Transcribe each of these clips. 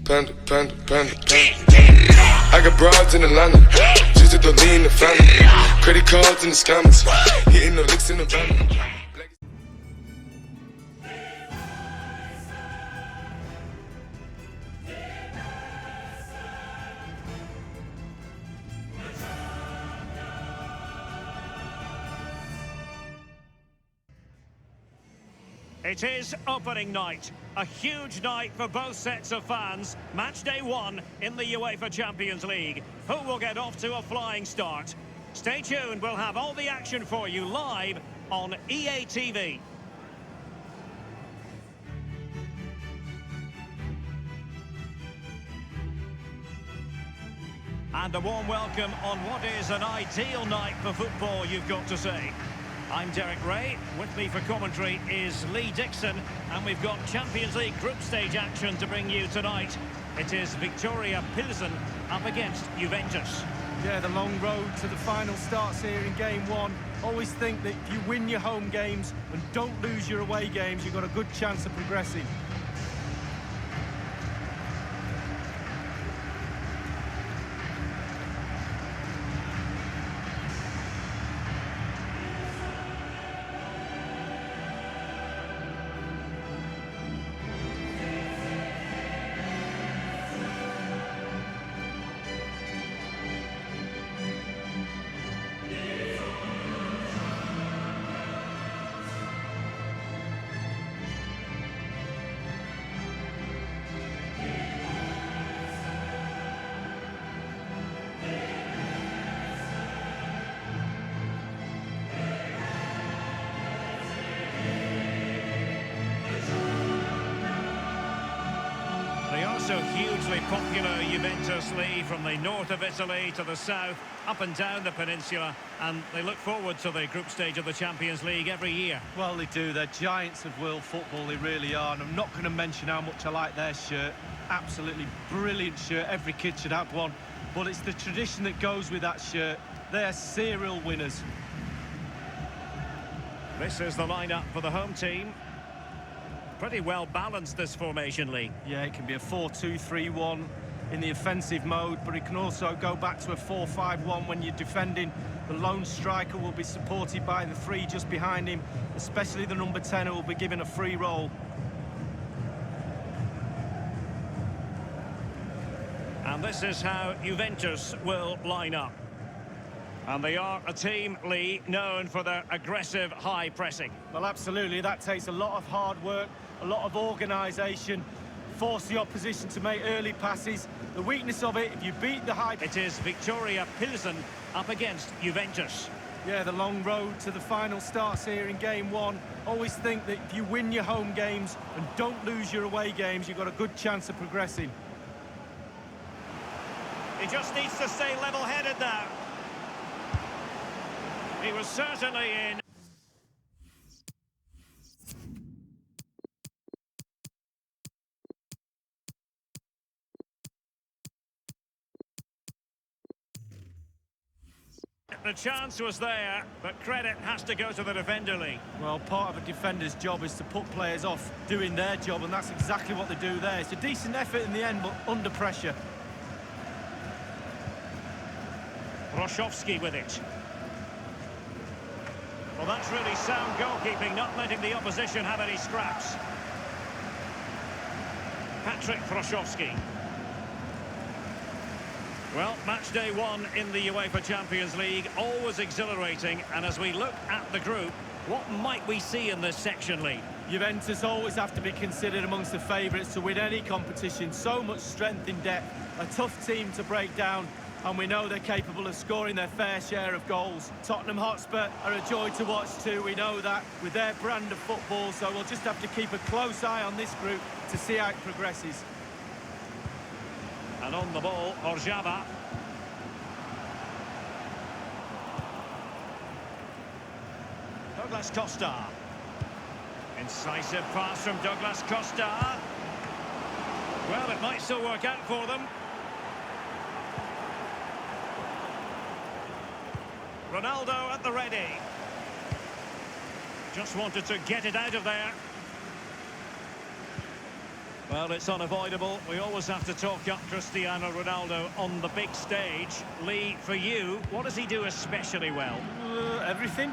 panda, panda, panda, panda. I got broads in Atlanta, just at the lean the family. Credit cards in the scammers, hitting the licks in the van. It is opening night, a huge night for both sets of fans. Match day 1 in the UEFA Champions League. Who will get off to a flying start? Stay tuned, we'll have all the action for you live on EA TV. And a warm welcome on what is an ideal night for football, you've got to say. I'm Derek Ray, with me for commentary is Lee Dixon, and we've got Champions League group stage action to bring you tonight. It is Viktoria Plzen up against Juventus. Yeah, the long road to the final starts here in game 1. Always think that if you win your home games and don't lose your away games, you've got a good chance of progressing. So hugely popular Juventus, Lee, from the north of Italy to the south, up and down the peninsula, and they look forward to the group stage of the Champions League every year. Well, they do. They're giants of world football, they really are, and I'm not going to mention how much I like their shirt. Absolutely brilliant shirt. Every kid should have one, but it's the tradition that goes with that shirt. They're serial winners. This is the lineup for the home team. Pretty well balanced, this formation, Lee. Yeah, it can be a 4-2-3-1 in the offensive mode, but it can also go back to a 4-5-1 when you're defending. The lone striker will be supported by the 3 just behind him, especially the number 10 who will be given a free role. And this is how Juventus will line up. And they are a team, Lee, known for their aggressive high pressing. Well, absolutely. That takes a lot of hard work, a lot of organisation, force the opposition to make early passes. The weakness of it, if you beat the high... It is Viktoria Plzen up against Juventus. Yeah, the long road to the final starts here in game 1. Always think that if you win your home games and don't lose your away games, you've got a good chance of progressing. He just needs to stay level-headed now. He was certainly in. The chance was there, but credit has to go to the defender, Lee. Well, part of a defender's job is to put players off doing their job, and that's exactly what they do there. It's a decent effort in the end, but under pressure. Roszowski with it. Well, that's really sound goalkeeping, not letting the opposition have any scraps. Patrick Roszowski. Well, match day 1 in the UEFA Champions League, always exhilarating. And as we look at the group, what might we see in this section, Lee? Juventus always have to be considered amongst the favourites to win any competition. So much strength in depth, a tough team to break down. And we know they're capable of scoring their fair share of goals. Tottenham Hotspur are a joy to watch too, we know that, with their brand of football, so we'll just have to keep a close eye on this group to see how it progresses. And on the ball, Orjava. Douglas Costa. Incisive pass from Douglas Costa. Well, it might still work out for them. Ronaldo at the ready. Just wanted to get it out of there. Well, it's unavoidable. We always have to talk up Cristiano Ronaldo on the big stage. Lee, for you, what does he do especially well? Everything.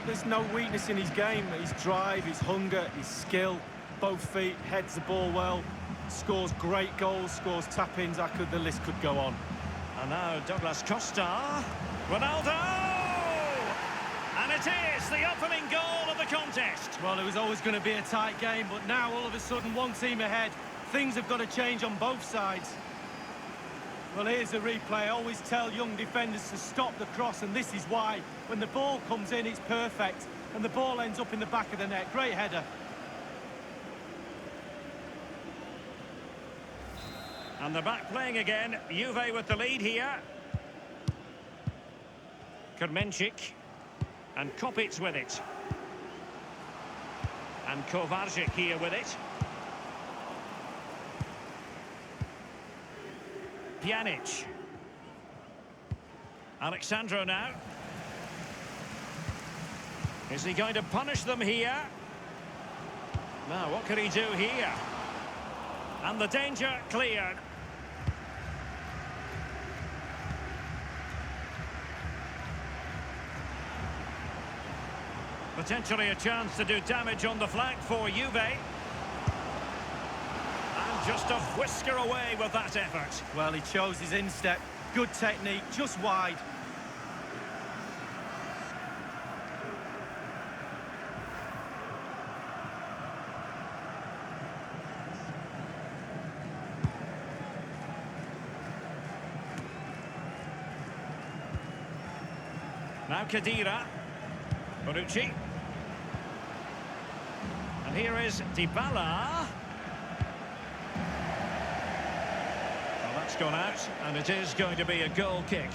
There's no weakness in his game. His drive, his hunger, his skill, both feet, heads the ball well, scores great goals, scores tap-ins. The list could go on. And now Douglas Costa. Ronaldo! And it is the opening goal of the contest. Well, it was always going to be a tight game, but now all of a sudden one team ahead. Things have got to change on both sides. Well, here's a replay. I always tell young defenders to stop the cross, and this is why. When the ball comes in, it's perfect, and the ball ends up in the back of the net. Great header. And they're back playing again. Juve with the lead here. Kermenchik. And Kopic with it. And Kovacic here with it. Pjanic. Alexandro now. Is he going to punish them here? Now, what can he do here? And the danger cleared. Potentially a chance to do damage on the flank for Juve. And just a whisker away with that effort. Well, he chose his instep. Good technique, just wide. Now Khedira. Bonucci. And here is Dybala. Well, that's gone out, and it is going to be a goal kick.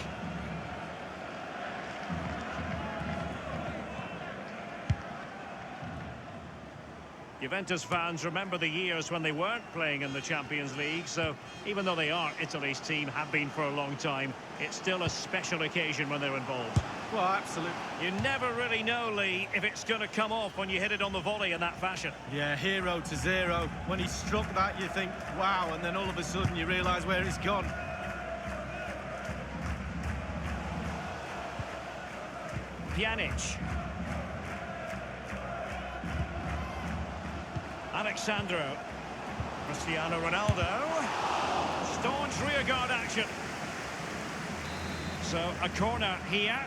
Juventus fans remember the years when they weren't playing in the Champions League, so even though they are Italy's team, have been for a long time, it's still a special occasion when they're involved. Well, absolutely. You never really know, Lee, if it's going to come off when you hit it on the volley in that fashion. Yeah, 0-0. When he struck that, you think, wow, and then all of a sudden you realise where it's gone. Pjanic. Alexandro. Cristiano Ronaldo. Staunch rearguard action. So a corner here.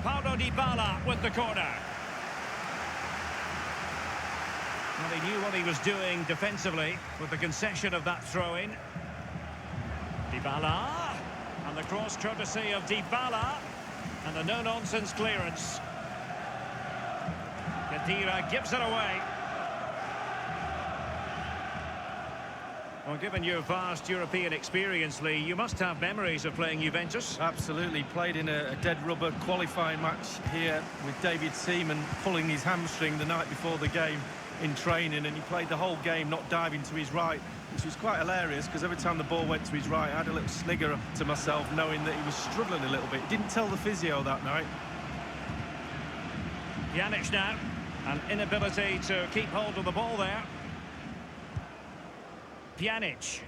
Paulo Dybala with the corner. Well, he knew what he was doing defensively with the concession of that throw-in. Dybala. And the cross courtesy of Dybala. And the no-nonsense clearance. Khedira gives it away. Well, given your vast European experience, Lee, you must have memories of playing Juventus. Absolutely. Played in a dead rubber qualifying match here with David Seaman pulling his hamstring the night before the game in training, and he played the whole game not diving to his right, which was quite hilarious because every time the ball went to his right, I had a little snigger to myself knowing that he was struggling a little bit. He didn't tell the physio that night. Pjanic now. An inability to keep hold of the ball there. Pjanic.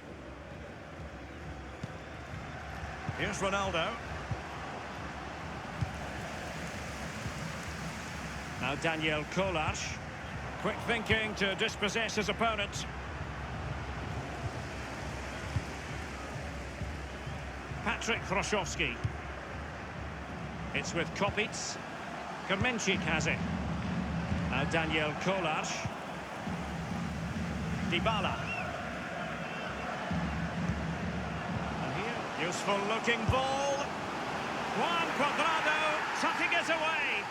Here's Ronaldo. Now Daniel Kolar. Quick thinking to dispossess his opponent. Patrick Hroszowski. It's with Kopic. Kermenchik has it. Now Daniel Kolar. Dybala. Useful looking ball. Juan Cuadrado tucking it away.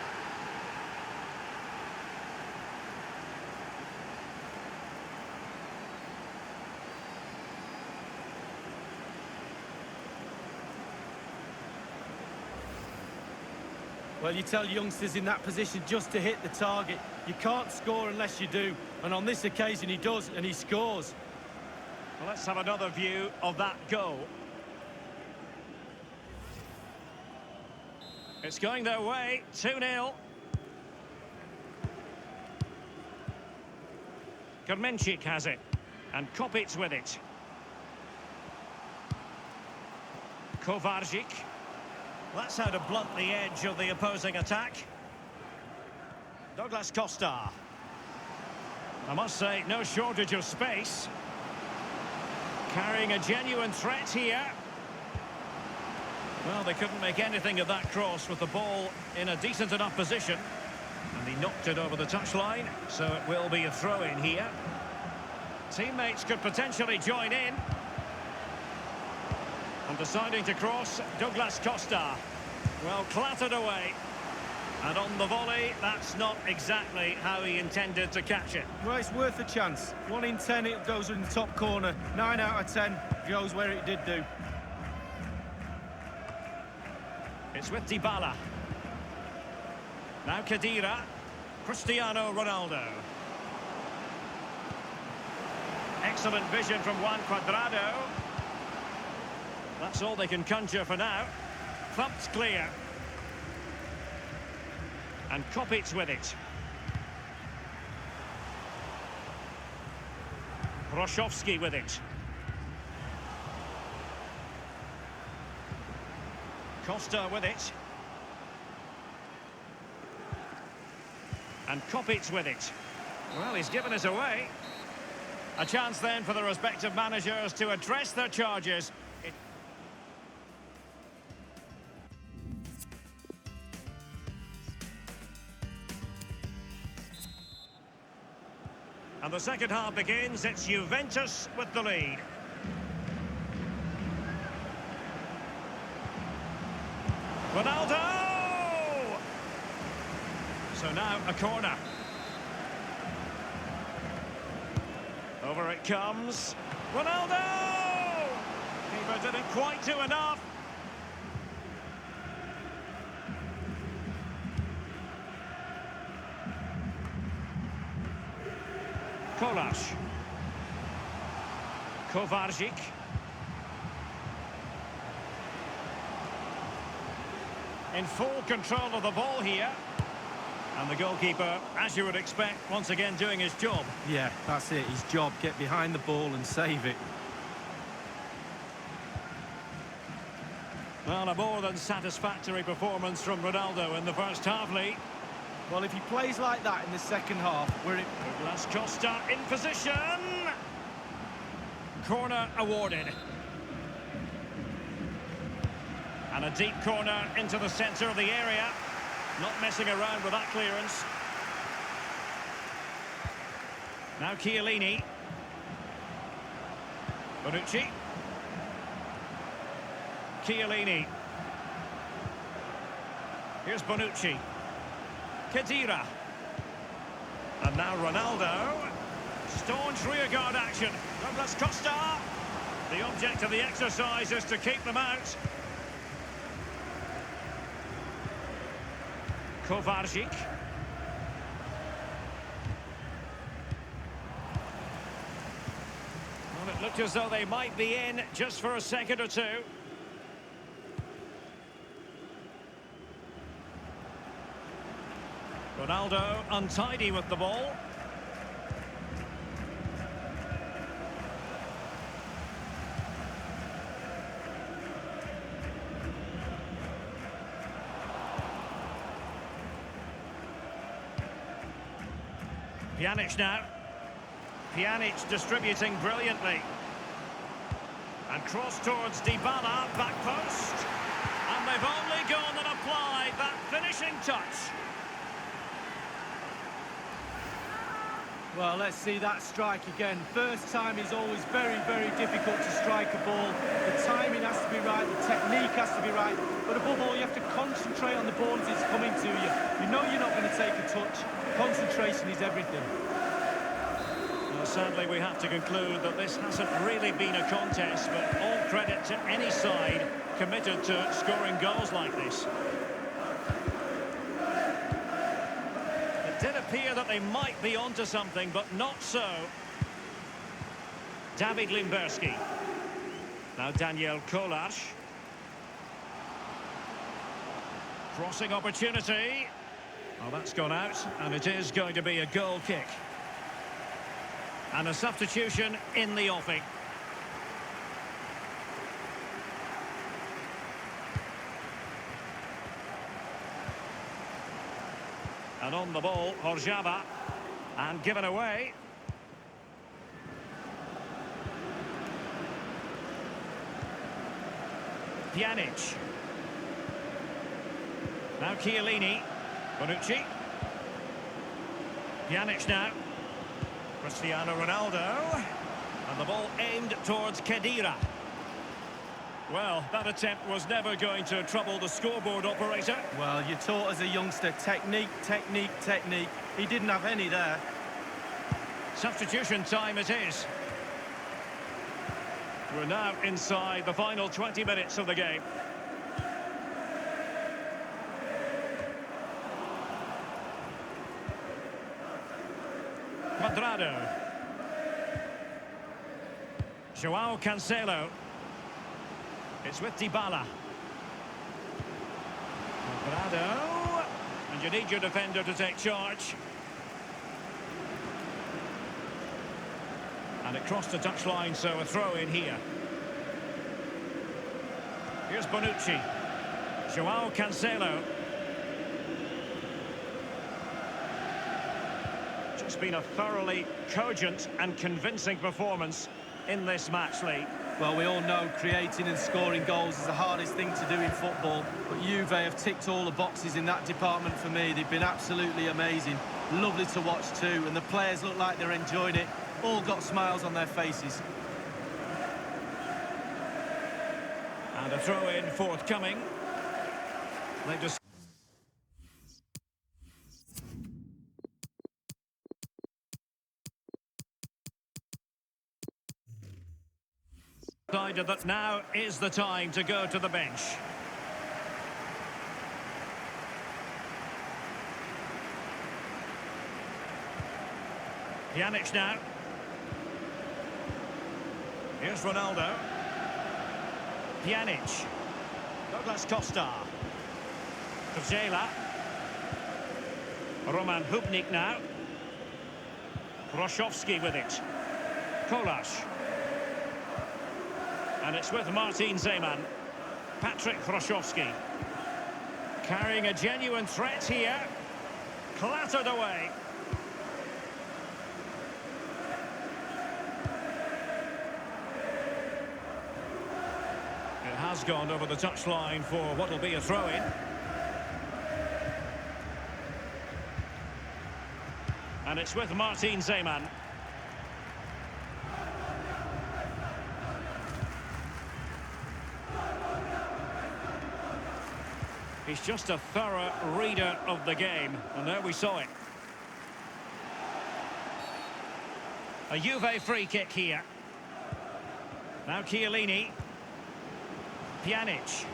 Well, you tell youngsters in that position just to hit the target. You can't score unless you do. And on this occasion he does, and he scores. Well, let's have another view of that goal. It's going their way, 2-0. Kermenchik has it. And Kopic with it. Kovarzik. That's how to blunt the edge of the opposing attack. Douglas Costa. I must say, no shortage of space. Carrying a genuine threat here. Well, they couldn't make anything of that cross with the ball in a decent enough position. And he knocked it over the touchline, so it will be a throw-in here. Teammates could potentially join in. And deciding to cross, Douglas Costa. Well, clattered away. And on the volley, that's not exactly how he intended to catch it. Well, it's worth a chance. 1 in 10, it goes in the top corner. 9 out of 10 goes where it did do. It's with Dybala. Now Khedira. Cristiano Ronaldo. Excellent vision from Juan Cuadrado. That's all they can conjure for now. Thumped clear. And Kopic with it. Broszowski with it. Costa with it. And Kopic with it. Well, he's given us away. A chance then for the respective managers to address their charges. And the second half begins. It's Juventus with the lead. Ronaldo! So now a corner. Over it comes. Ronaldo! Keeper didn't quite do enough. Kolarz. Kovarzik. In full control of the ball here. And the goalkeeper, as you would expect, once again doing his job. Yeah, that's it, his job. Get behind the ball and save it. Well, a more than satisfactory performance from Ronaldo in the first half, Lee. Well, if he plays like that in the second half, Douglas Costa in position. Corner awarded. And a deep corner into the centre of the area. Not messing around with that clearance. Now Chiellini. Bonucci. Chiellini. Here's Bonucci. Khedira. And now Ronaldo. Staunch rearguard action. Douglas Costa. The object of the exercise is to keep them out. Kovarzik. Well, it looked as though they might be in just for a second or two. Ronaldo untidy with the ball. Pjanic now. Pjanic distributing brilliantly. And cross towards Dybala, back post. And they've only gone and applied that finishing touch. Well, let's see that strike again. First time is always very, very difficult to strike a ball. The timing has to be right, the technique has to be right. But above all, you have to concentrate on the ball as it's coming to you. You know you're not going to take a touch. Concentration is everything. Well, sadly, we have to conclude that this hasn't really been a contest, but all credit to any side committed to scoring goals like this. It did appear that they might be onto something, but not so. David Limberski. Now Daniel Kolarz. Crossing opportunity. Well, that's gone out, and it is going to be a goal kick. And a substitution in the offing. And on the ball, Horjava. And given away. Pjanic. Now Chiellini. Bonucci. Pjanic now. Cristiano Ronaldo. And the ball aimed towards Khedira. Well, that attempt was never going to trouble the scoreboard operator. Well, you're taught as a youngster, technique, technique, technique. He didn't have any there. Substitution time it is. We're now inside the final 20 minutes of the game. Cuadrado. João Cancelo. It's with Dybala. Cuadrado. And you need your defender to take charge. And it crossed the touchline, so a throw in here. Here's Bonucci. João Cancelo. Just been a thoroughly cogent and convincing performance in this match, Lee. Well, we all know creating and scoring goals is the hardest thing to do in football. But Juve have ticked all the boxes in that department for me. They've been absolutely amazing. Lovely to watch too. And the players look like they're enjoying it. All got smiles on their faces. And a throw-in forthcoming. They just... decided that now is the time to go to the bench. Pjanic now. Here's Ronaldo. Pjanic. Douglas Costa. Kozela. Roman Hubnik now. Hroszowski with it. Kolarz. And it's with Martin Zeman. Patrick Hroszowski. Carrying a genuine threat here. Clattered away. It has gone over the touchline for what will be a throw-in. And it's with Martin Zeman. He's just a thorough reader of the game, and there we saw it. A Juve free kick here. Now Chiellini. Pjanic.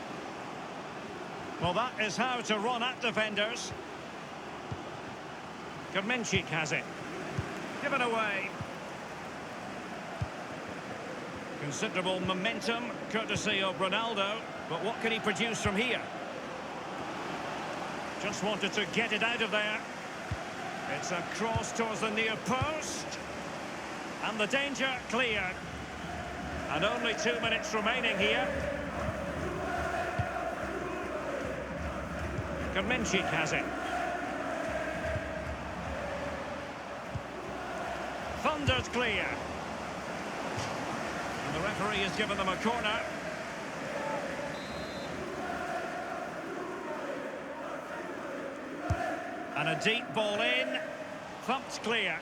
Well, that is how to run at defenders. Kamenchik has it. Given away. Considerable momentum, courtesy of Ronaldo. But what can he produce from here? Just wanted to get it out of there. It's a cross towards the near post. And the danger cleared. And only 2 minutes remaining here. Kamenchik has it. Thundered clear. And the referee has given them a corner. And a deep ball in. Thumped clear.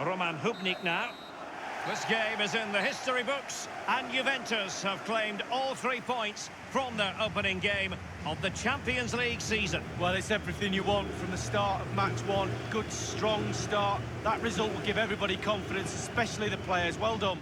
Roman Hubnik now. This game is in the history books, and Juventus have claimed all 3 points from their opening game of the Champions League season. Well, it's everything you want from the start of match one. Good, strong start. That result will give everybody confidence, especially the players. Well done.